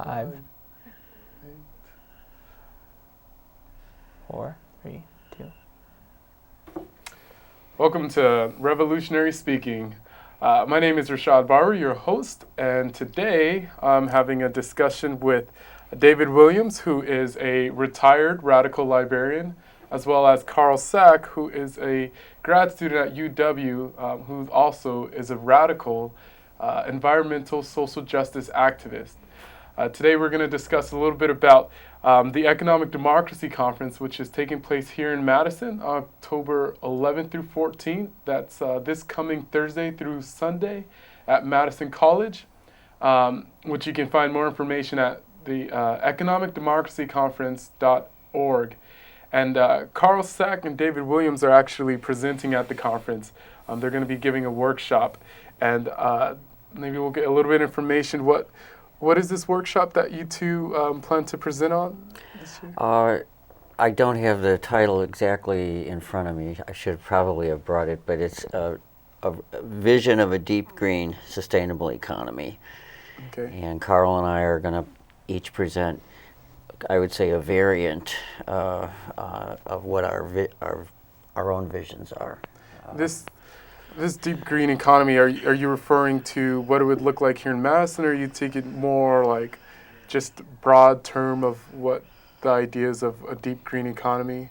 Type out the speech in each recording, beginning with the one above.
5, 4, 3, 2. Welcome to Revolutionary Speaking. My name is Rashad Barber, your host, and today I'm having a discussion with David Williams, who is a retired radical librarian, as well as Carl Sack, who is a grad student at UW, who also is a radical environmental social justice activist. Today we're going to discuss a little bit about the Economic Democracy Conference, which is taking place here in Madison, October 11th through 14th. That's this coming Thursday through Sunday at Madison College, which you can find more information at the economicdemocracyconference.org. And Carl Sack and David Williams are actually presenting at the conference. They're going to be giving a workshop, and maybe we'll get a little bit of information. What is this workshop that you two plan to present on this year? I don't have the title exactly in front of me. I should probably have brought it, but it's a vision of a deep green sustainable economy. Okay. And Carl and I are going to each present, I would say, a variant of what our own visions are. This deep green economy, are you referring to what it would look like here in Madison, or are you taking more like just broad term of what the ideas of a deep green economy?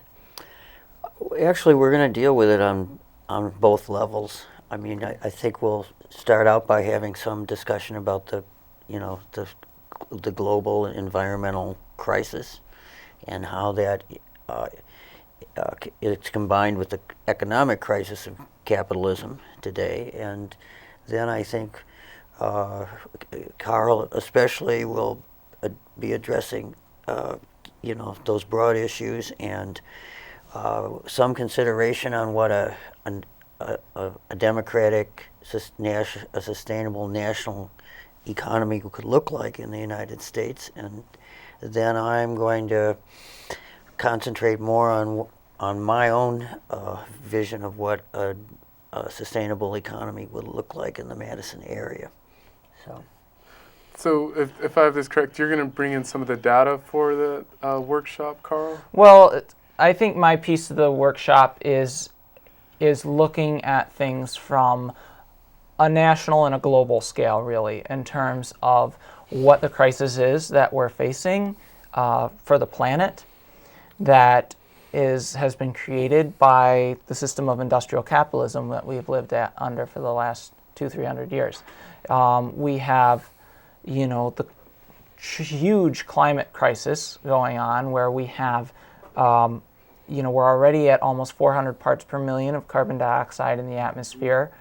Actually, we're going to deal with it on both levels. I mean, I think we'll start out by having some discussion about the global environmental crisis and how that it's combined with the economic crisis of capitalism today. And then I think Carl especially will be addressing those broad issues and some consideration on what a democratic, a sustainable national economy could look like in the United States. And then I'm going to concentrate more on my own vision of what a sustainable economy would look like in the Madison area. So if I have this correct, you're going to bring in some of the data for the workshop, Carl? Well, I think my piece of the workshop is looking at things from a national and a global scale, really, in terms of what the crisis is that we're facing for the planet that has been created by the system of industrial capitalism that we've lived under for the last 200-300 years. We have, the huge climate crisis going on, where we have, we're already at almost 400 parts per million of carbon dioxide in the atmosphere.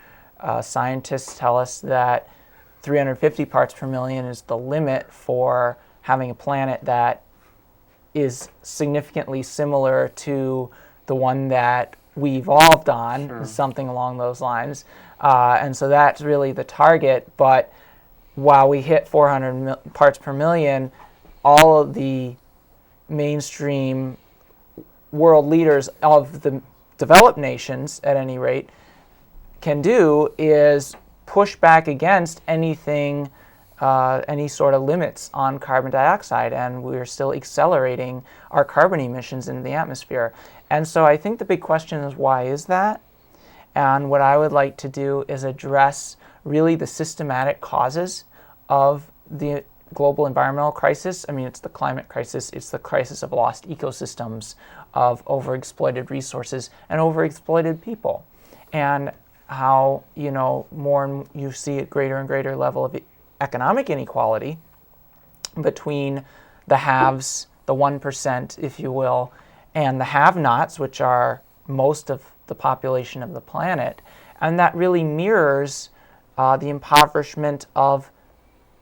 Scientists tell us that 350 parts per million is the limit for having a planet that is significantly similar to the one that we evolved on, sure. Something along those lines. And so that's really the target. But while we hit 400 parts per million, all of the mainstream world leaders of the developed nations, at any rate, can do is push back against anything, any sort of limits on carbon dioxide, and we're still accelerating our carbon emissions into the atmosphere. And so I think the big question is, why is that? And what I would like to do is address really the systematic causes of the global environmental crisis. I mean, it's the climate crisis, it's the crisis of lost ecosystems, of overexploited resources and overexploited people. And how, more and you see a greater and greater level of economic inequality between the haves, the 1%, if you will, and the have-nots, which are most of the population of the planet. And that really mirrors the impoverishment of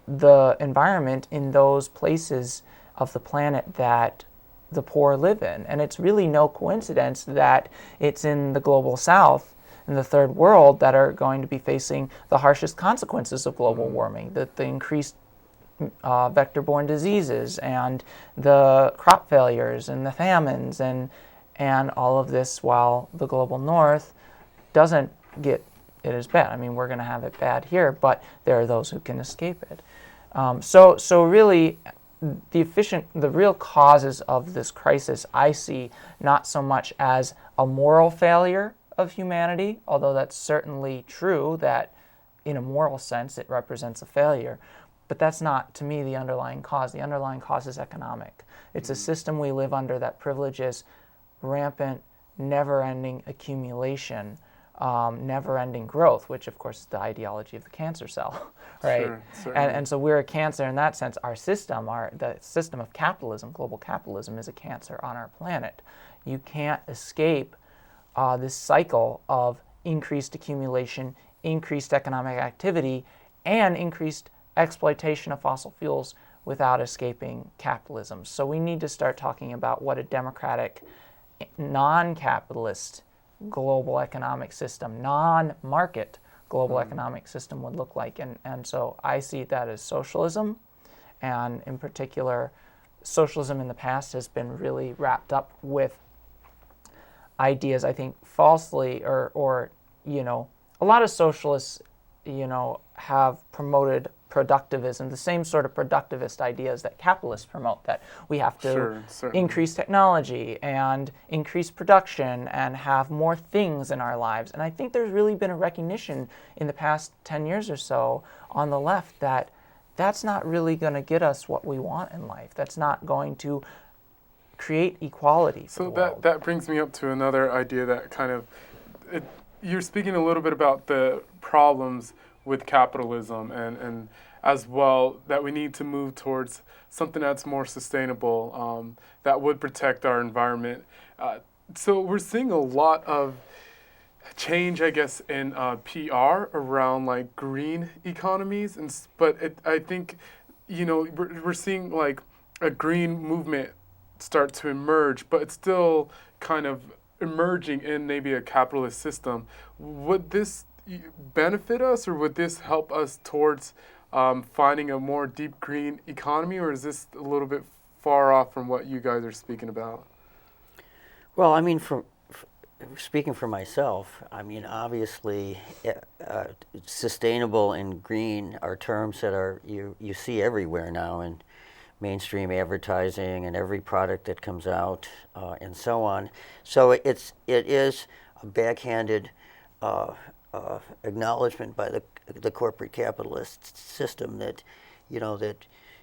the environment in those places of the planet that the poor live in. And it's really no coincidence that it's in the global south, in the third world, that are going to be facing the harshest consequences of global warming, the increased vector-borne diseases and the crop failures and the famines and all of this, while the global north doesn't get it as bad. I mean, we're going to have it bad here, but there are those who can escape it. So really, the real causes of this crisis I see not so much as a moral failure of humanity, although that's certainly true that in a moral sense it represents a failure, but that's not, to me, the underlying cause. The underlying cause is economic. It's a system we live under that privileges rampant, never-ending accumulation, never-ending growth, which of course is the ideology of the cancer cell, right? Sure, And so we're a cancer in that sense. Our system, the system of capitalism, global capitalism, is a cancer on our planet. You can't escape this cycle of increased accumulation, increased economic activity, and increased exploitation of fossil fuels without escaping capitalism. So we need to start talking about what a democratic, non-capitalist global economic system, non-market global economic system would look like. And so I see that as socialism, and in particular, socialism in the past has been really wrapped up with ideas, I think, falsely, or a lot of socialists, have promoted productivism, the same sort of productivist ideas that capitalists promote, that we have to Sure, certainly. increase technology and increase production and have more things in our lives. And I think there's really been a recognition in the past 10 years or so on the left that that's not really going to get us what we want in life. That's not going to create equality for So the world. that brings me up to another idea that you're speaking a little bit about the problems with capitalism, and as well that we need to move towards something that's more sustainable, that would protect our environment. So we're seeing a lot of change, I guess, in PR around like green economies, I think we're seeing like a green movement start to emerge, but it's still kind of emerging in maybe a capitalist system. Would this benefit us, or would this help us towards finding a more deep green economy, or is this a little bit far off from what you guys are speaking about? Well, I mean, speaking for myself, I mean, obviously, sustainable and green are terms that you see everywhere now in mainstream advertising and every product that comes out, and so on. So it is a backhanded acknowledgement by the corporate capitalist system that that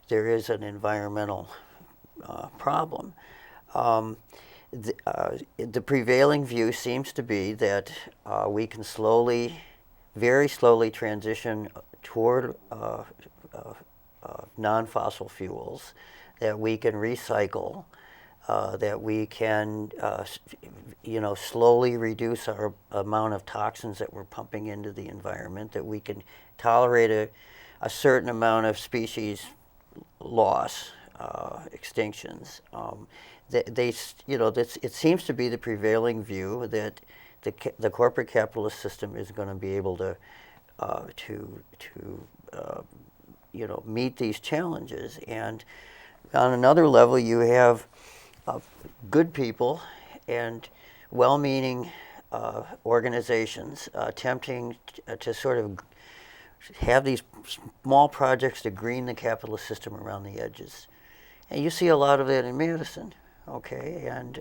there is an environmental problem. The prevailing view seems to be that we can very slowly transition toward non-fossil fuels, that we can recycle, that we can slowly reduce our amount of toxins that we're pumping into the environment, that we can tolerate a certain amount of species loss, extinctions. It seems to be the prevailing view that the corporate capitalist system is going to be able to meet these challenges. And on another level, you have good people and well-meaning organizations attempting to sort of have these small projects to green the capitalist system around the edges. And you see a lot of that in Madison, okay? And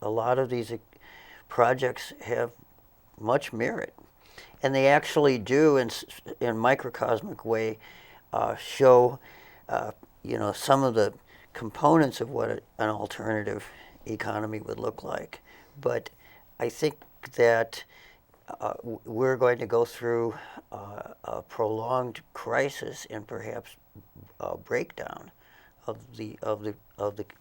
a lot of these projects have much merit. And they actually do, in microcosmic way, show, some of the components of what an alternative economy would look like. But I think that we're going to go through a prolonged crisis and perhaps a breakdown of the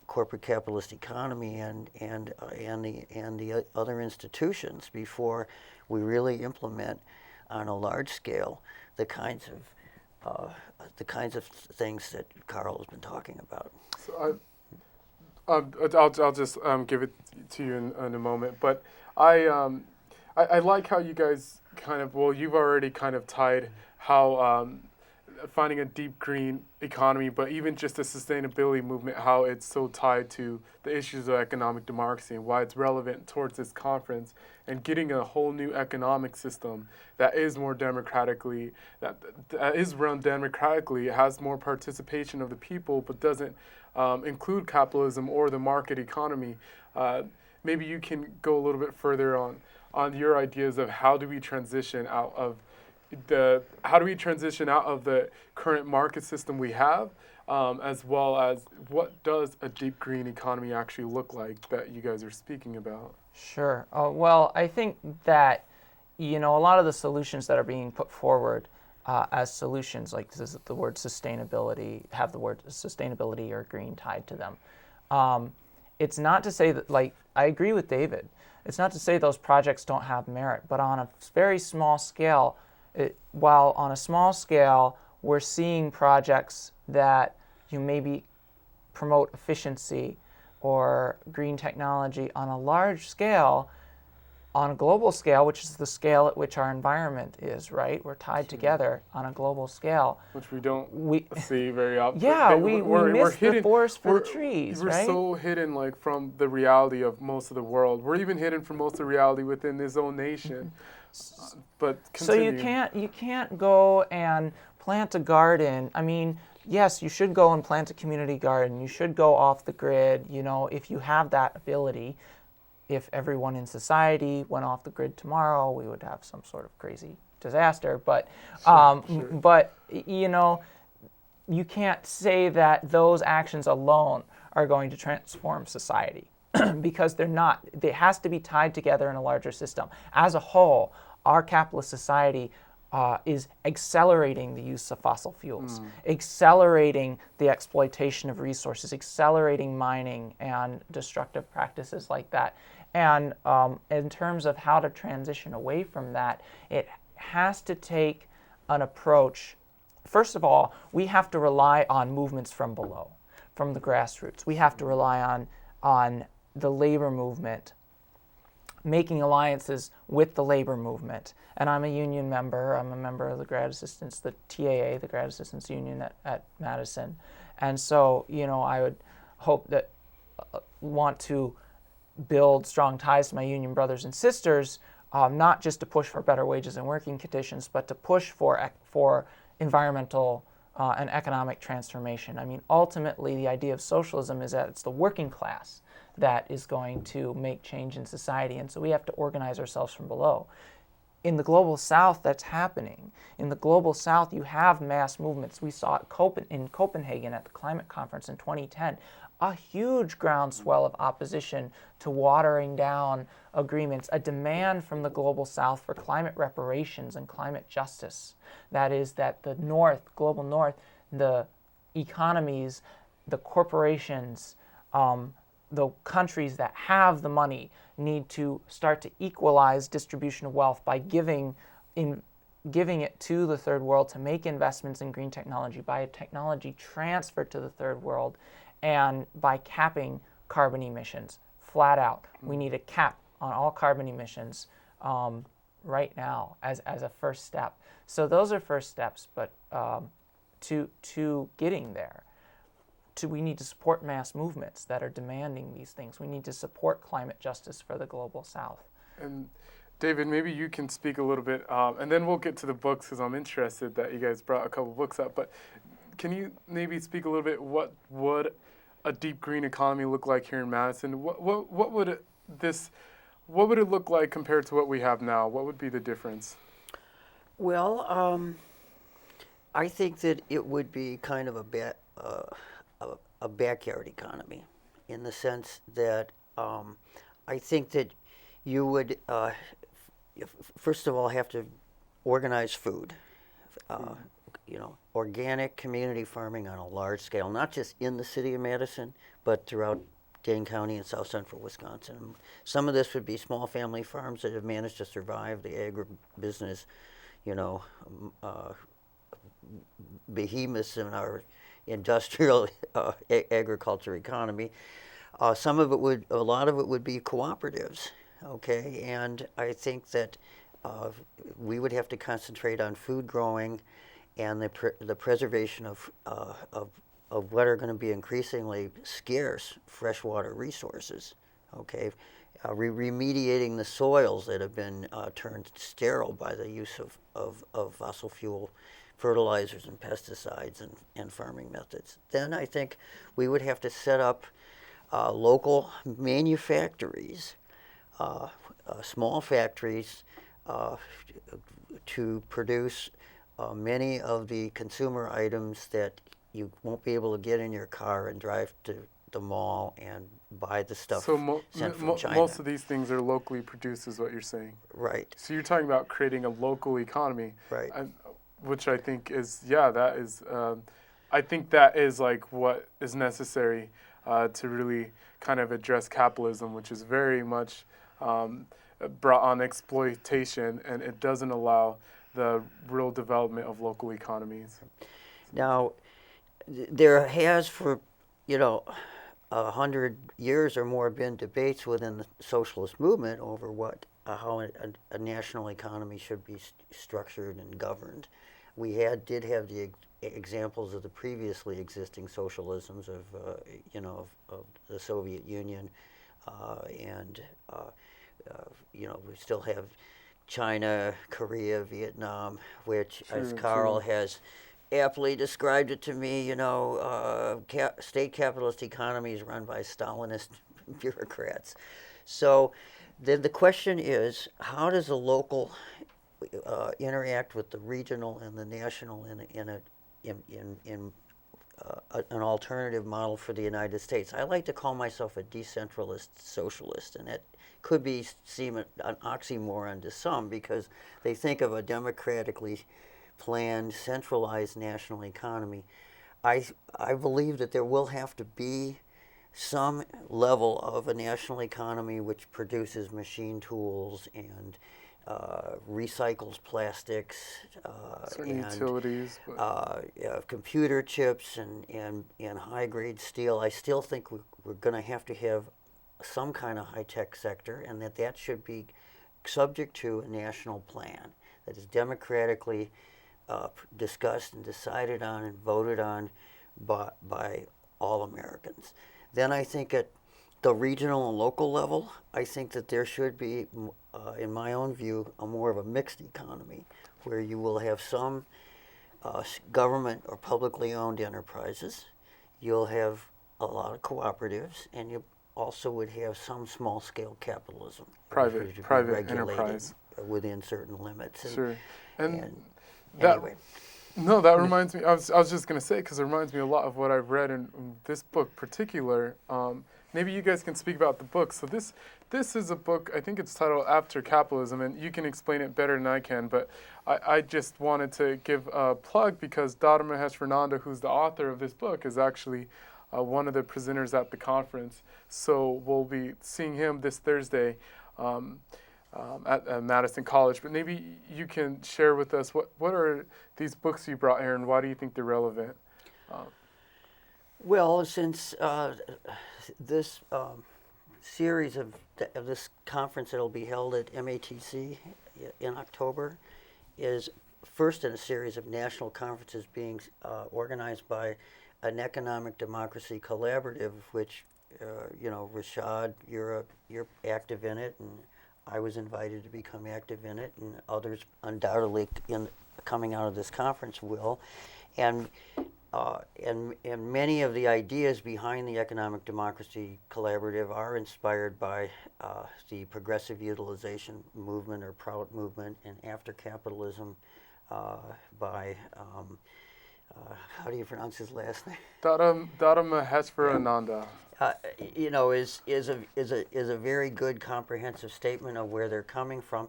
corporate capitalist economy and the other institutions before we really implement on a large scale the kinds of things that Carl has been talking about. So I'll just give it to you in a moment, but I like how you guys you've already kind of tied how finding a deep green economy, but even just the sustainability movement, how it's so tied to the issues of economic democracy and why it's relevant towards this conference, and getting a whole new economic system that is more democratically, that is run democratically, has more participation of the people, but doesn't include capitalism or the market economy. Maybe you can go a little bit further on your ideas of how do we transition out of the current market system we have, as well as what does a deep green economy actually look like that you guys are speaking about? Sure. Well, I think that, a lot of the solutions that are being put forward as solutions, like the word sustainability, have the word sustainability or green tied to them. It's not to say that, like, I agree with David. It's not to say those projects don't have merit, but on a very small scale, while on a small scale, we're seeing projects that maybe promote efficiency or green technology on a large scale, on a global scale, which is the scale at which our environment is, right? We're tied together on a global scale. Which we don't see very often. Yeah, we miss the forest for the trees, We're right? so hidden, like, from the reality of most of the world. We're even hidden from most of the reality within this own nation. But continue. So you can't go and plant a garden. I mean, yes, you should go and plant a community garden. You should go off the grid, if you have that ability. If everyone in society went off the grid tomorrow, we would have some sort of crazy disaster. But, but you can't say that those actions alone are going to transform society because they're not. It has to be tied together in a larger system. As a whole, our capitalist society is accelerating the use of fossil fuels, accelerating the exploitation of resources, accelerating mining and destructive practices like that. And in terms of how to transition away from that, it has to take an approach. First of all, we have to rely on movements from below, from the grassroots. We have to rely on the labor movement, making alliances with the labor movement. And I'm a union member. I'm a member of the Grad Assistants, the TAA, the Grad Assistants Union at Madison. And so, I would hope that, want to build strong ties to my union brothers and sisters, not just to push for better wages and working conditions, but to push for environmental and economic transformation. I mean, ultimately, the idea of socialism is that it's the working class that is going to make change in society, and so we have to organize ourselves from below. In the Global South, that's happening. In the Global South, you have mass movements. We saw it in Copenhagen at the climate conference in 2010, a huge groundswell of opposition to watering down agreements, a demand from the Global South for climate reparations and climate justice. That is, that the North, Global North, the economies, the corporations, the countries that have the money need to start to equalize distribution of wealth by giving it to the third world to make investments in green technology, by technology transferred to the third world, and by capping carbon emissions flat out. We need a cap on all carbon emissions right now as a first step. So those are first steps, but to getting there, we need to support mass movements that are demanding these things. We need to support climate justice for the Global South. And David, maybe you can speak a little bit, and then we'll get to the books because I'm interested that you guys brought a couple books up. But can you maybe speak a little bit? What would a deep green economy look like here in Madison? What would it look like compared to what we have now? What would be the difference? Well, I think that it would be kind of a backyard economy, in the sense that I think that you would first of all have to organize food. Organic community farming on a large scale, not just in the city of Madison, but throughout Dane County and south central Wisconsin. Some of this would be small family farms that have managed to survive the agribusiness, behemoths in our industrial agriculture economy. A lot of it would be cooperatives, okay? And I think that we would have to concentrate on food growing and the preservation of what are going to be increasingly scarce freshwater resources. Okay, remediating the soils that have been turned sterile by the use of fossil fuel fertilizers and pesticides and farming methods. Then I think we would have to set up local manufactories, small factories, to produce many of the consumer items that you won't be able to get in your car and drive to the mall and buy the stuff So sent from China. most of these things are locally produced, is what you're saying. Right, So you're talking about creating a local economy, right. which I think is, yeah, that is, I think that is like what is necessary to really kind of address capitalism, which is very much brought on exploitation, and it doesn't allow the real development of local economies. Now, there has for, 100 years or more been debates within the socialist movement over how a national economy should be structured and governed. We did have the examples of the previously existing socialisms of the Soviet Union, and we still have China, Korea, Vietnam, which, as Carl has aptly described it to me, state capitalist economies run by Stalinist bureaucrats. So then the question is, how does a local interact with the regional and the national in an alternative model for the United States? I like to call myself a decentralist socialist, and that could seem an oxymoron to some, because they think of a democratically planned, centralized national economy. I believe that there will have to be some level of a national economy which produces machine tools and recycles plastics, Certain and utilities, but computer chips and high-grade steel. I still think we're going to have some kind of high-tech sector, and that should be subject to a national plan that is democratically discussed and decided on and voted on by all Americans. Then I think at the regional and local level, I think that there should be, in my own view, more of a mixed economy, where you will have some government or publicly owned enterprises. You'll have a lot of cooperatives, and you also would have some small-scale capitalism, private enterprise within certain limits. Sure. And that, anyway. No, that reminds me. I was just going to say, because it reminds me a lot of what I've read in this book particular. Maybe you guys can speak about the book. So this is a book, I think it's titled After Capitalism, and you can explain it better than I can, but I just wanted to give a plug, because Dara Mahesh Fernanda, who's the author of this book, is actually one of the presenters at the conference. So we'll be seeing him this Thursday at Madison College. But maybe you can share with us what are these books you brought here, and why do you think they're relevant? Well, since this series of this conference that will be held at MATC in October is first in a series of national conferences being organized by an Economic Democracy Collaborative, which Rashad, you're active in it, and I was invited to become active in it, and others undoubtedly coming out of this conference will, and many of the ideas behind the Economic Democracy Collaborative are inspired by the progressive utilization movement or Prout movement, and After Capitalism by how do you pronounce his last name? Dara Maheshwarananda. Is a very good comprehensive statement of where they're coming from.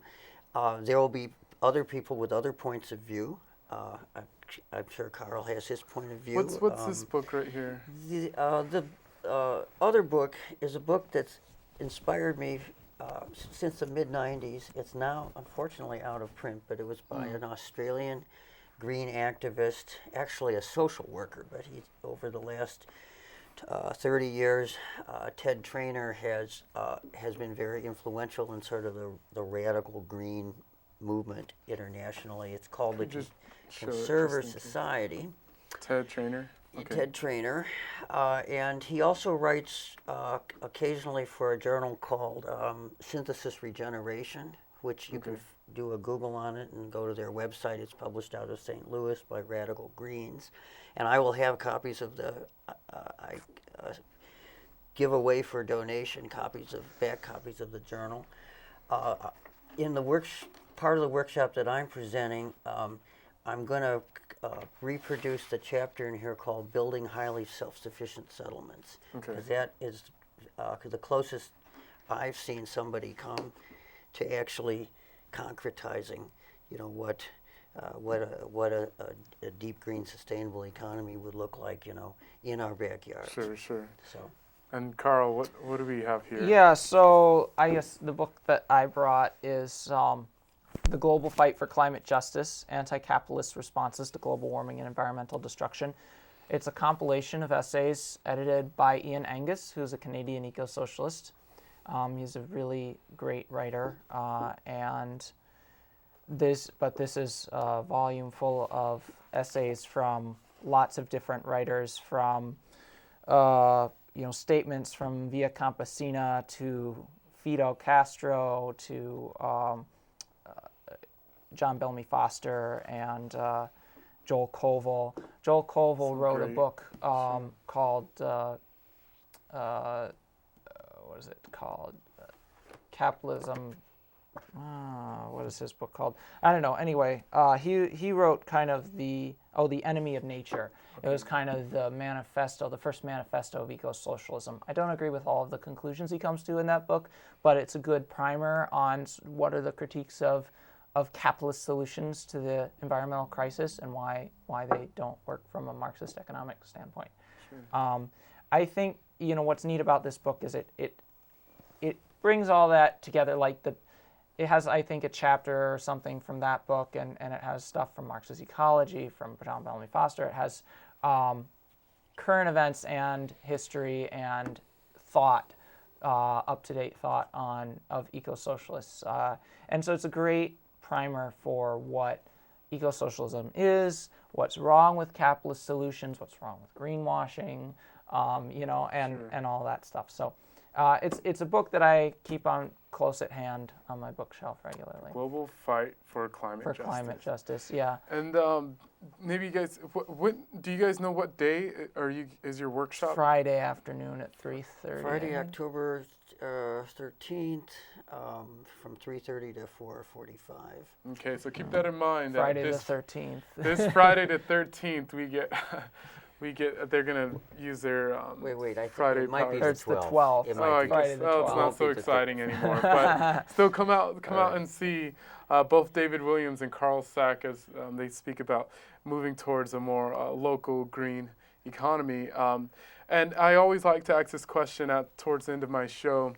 There will be other people with other points of view. I'm sure Carl has his point of view. What's this book right here? The other book is a book that's inspired me since the mid-'90s. It's now unfortunately out of print, but it was by an Australian green activist, actually a social worker, but over the last 30 years, Ted Trainer has been very influential in sort of the radical green movement internationally. It's called the Just show it, Conserver just in case. Society. Ted Trainer. Okay. Ted Trainer, and he also writes occasionally for a journal called Synthesis Regeneration, which you can do a Google on it and go to their website. It's published out of St. Louis by Radical Greens, and I will have copies of the. I give away for donation back copies of the journal. In the part of the workshop that I'm presenting, I'm going to reproduce the chapter in here called Building Highly Self-Sufficient Settlements. Okay. Because that is the closest I've seen somebody come to actually concretizing, what a deep green sustainable economy would look like, in our backyard. Sure. So. And Carl, what do we have here? Yeah, so I guess the book that I brought is The Global Fight for Climate Justice, Anti-Capitalist Responses to Global Warming and Environmental Destruction. It's a compilation of essays edited by Ian Angus, who's a Canadian eco-socialist. He's a really great writer, this is a volume full of essays from lots of different writers, from statements from Via Campesina to Fidel Castro to John Bellamy Foster and Joel Koval. Joel Koval wrote a book called what is it called? Capitalism. What is his book called? I don't know. Anyway, he wrote kind of the Enemy of Nature. It was kind of the first manifesto of eco-socialism. I don't agree with all of the conclusions he comes to in that book, but it's a good primer on what are the critiques of capitalist solutions to the environmental crisis and why they don't work from a Marxist economic standpoint. Sure. I think what's neat about this book is it brings all that together. It has, I think, a chapter or something from that book, and it has stuff from Marxist ecology, from John Bellamy Foster. It has current events and history and thought, up-to-date thought of eco-socialists. And so it's a great primer for what eco-socialism is, what's wrong with capitalist solutions, what's wrong with greenwashing, and all that stuff. So it's a book that I keep on close at hand on my bookshelf regularly. Global Fight for Climate Justice. For climate justice, yeah. And maybe you guys, what do you guys know what day is your workshop? Friday afternoon at 3:30. Friday, October 13th, from 3:30 to 4:45. Okay, so keep that in mind. Friday the 13th. This Friday the 13th, they're gonna use their Wait, I think Friday it might be powers. It's the 12th. It Oh, might I be. Friday guess the it's 12th. not so exciting anymore. But still, come out and see both David Williams and Carl Sack as they speak about moving towards a more local green economy. And I always like to ask this question towards the end of my show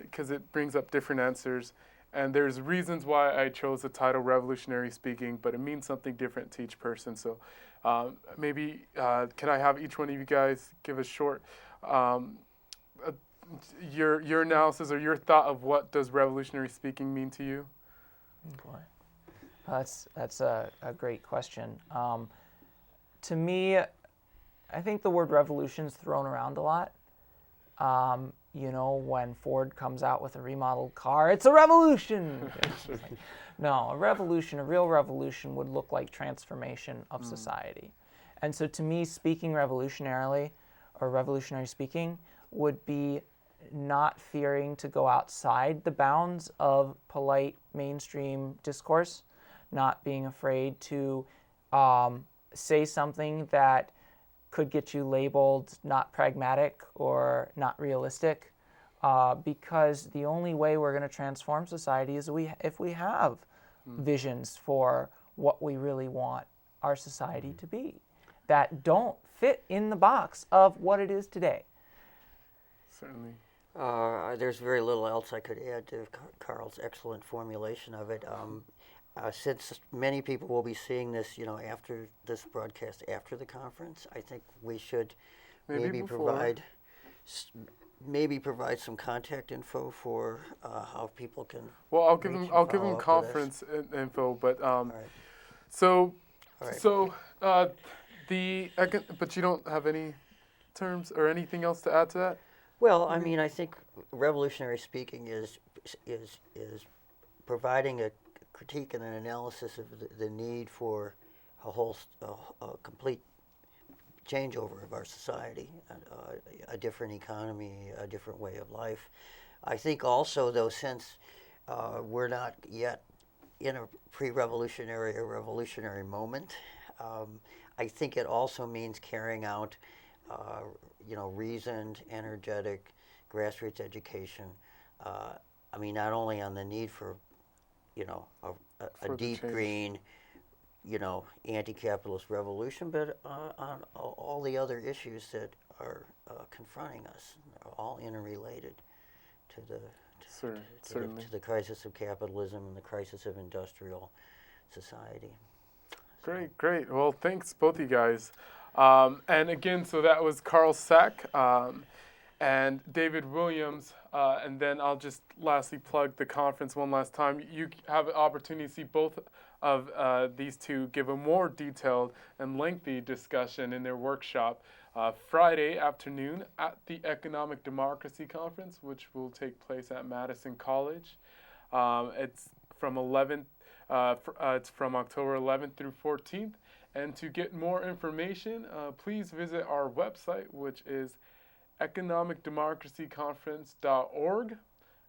because it brings up different answers. And there's reasons why I chose the title Revolutionary Speaking, but it means something different to each person. So maybe can I have each one of you guys give a short your analysis or your thought of what does revolutionary speaking mean to you? Boy, that's a great question. To me, I think the word revolution's thrown around a lot. When Ford comes out with a remodeled car, it's a revolution. No, a real revolution would look like transformation of society. And so to me, speaking revolutionarily or revolutionary speaking would be not fearing to go outside the bounds of polite mainstream discourse, not being afraid to say something that could get you labeled not pragmatic or not realistic, because the only way we're going to transform society is if we have visions for what we really want our society to be that don't fit in the box of what it is today. Certainly. There's very little else I could add to Carl's excellent formulation of it. Since many people will be seeing this, after this broadcast, after the conference, I think we should maybe before. provide maybe provide some contact info for how people can. Well, I'll reach and give follow him up with us. conference info, but All right. so All right. so but you don't have any terms or anything else to add to that? Well, I mean, I think revolutionary speaking is providing a critique and an analysis of the need for a complete changeover of our society, a different economy, a different way of life. I think also, though, since we're not yet in a pre-revolutionary or revolutionary moment, I think it also means carrying out, reasoned, energetic, grassroots education. I mean, not only on the need for, a For the deep change. green, anti-capitalist revolution, but on all the other issues that are confronting us, are all interrelated to the Certainly. to the crisis of capitalism and the crisis of industrial society. Great. Well, thanks both you guys. And again, so that was Carl Sack and David Williams. And then I'll just lastly plug the conference one last time. You have an opportunity to see both of these two give a more detailed and lengthy discussion in their workshop Friday afternoon at the Economic Democracy Conference, which will take place at Madison College. It's from it's from October 11th through 14th. And to get more information, please visit our website, which is economicdemocracyconference.org.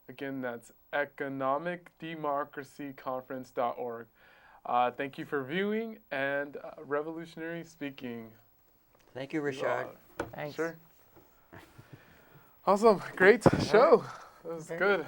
Again, that's economicdemocracyconference.org. Thank you for viewing and Revolutionary Speaking. Thank you, Rashad. Thanks. Sure. Awesome. Great show. That was good.